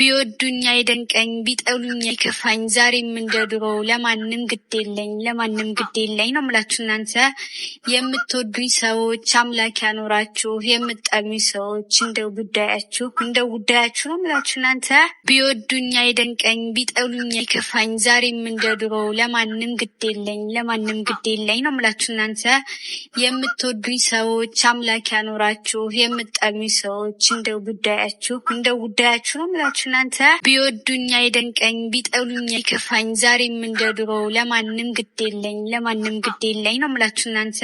ቢወዱኝ አይደንቀኝ ቢጠሉኝ አይከፋኝ ዛሬም እንደድሮ ለማንም ግድ የለኝ ነው የምላችሁ። እናንተ የምትወዱኝ ሰዎች አምላክ ያኖራችሁ፣ የምትጠሉኝ ሰዎች እንደው ጉዳያችሁ ነው የምላችሁ። እናንተ ቢወዱኝ አይደንቀኝ ቢጠሉኝ አይከፋኝ ዛሬም እንደድሮ ለማንም ግድ የለኝ ነው የምላችሁ። እናንተ የምትወዱኝ ሰዎች አምላክ ያኖራችሁ፣ የምትጠሉኝ ሰዎች እንደው ጉዳያችሁ ነው የምላችሁ። እናንተ ቢወዱኝ አይደንቀኝ ቢጠሉኝ አይከፋኝ ዛሬም እንደድሮ ለማንም ግድ የለኝ ነው የምላችሁ። እናንተ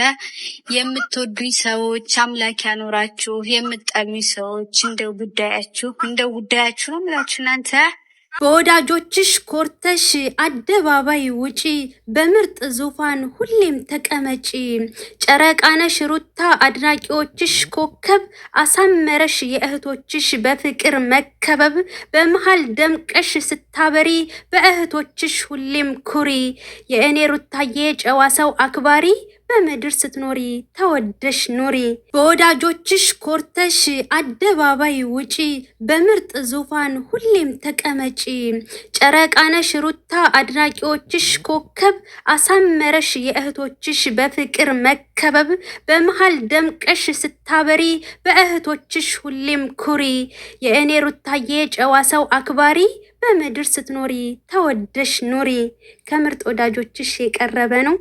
የምትወዱኝ ሰዎች አምላክ ያኖራችሁ፣ የምትጠሉኝ ሰዎች እንደው ጉዳያችሁ ነው የምላችሁ። እናንተ በወዳጆችሽ ኮርተሽ አደባባይ ውጪ፣ በምርጥ ዙፋን ሁሌም ተቀመጪ። ጨረቃነሽ ሩታ አድናቂዎችሽ ኮከብ አሳመረሽ የእህቶችሽ በፍቅር መከበብ። በመሃል ደምቀሽ ስታበሪ በእህቶችሽ ሁሌም ኩሪ። የእኔ ሩታዬ ጨዋ ሰው አክባሪ በምድር ስትኖሪ ተወደሽ ኑሪ። በወዳጆችሽ ኮርተሽ አደባባይ ውጪ፣ በምርጥ ዙፋን ሁሌም ተቀመጪ። ጨረቃነሽ ሩታ አድናቂዎችሽ ኮከብ አሳመረሽ የእህቶችሽ በፍቅር መከበብ። በመሃል ደምቀሽ ስታበሪ በእህቶችሽ ሁሌም ኩሪ። የእኔ ሩታዬ ጨዋ ሰው አክባሪ በምድር ስትኖሪ ተወደሽ ኑሪ። ከምርጥ ወዳጆችሽ የቀረበ ነው።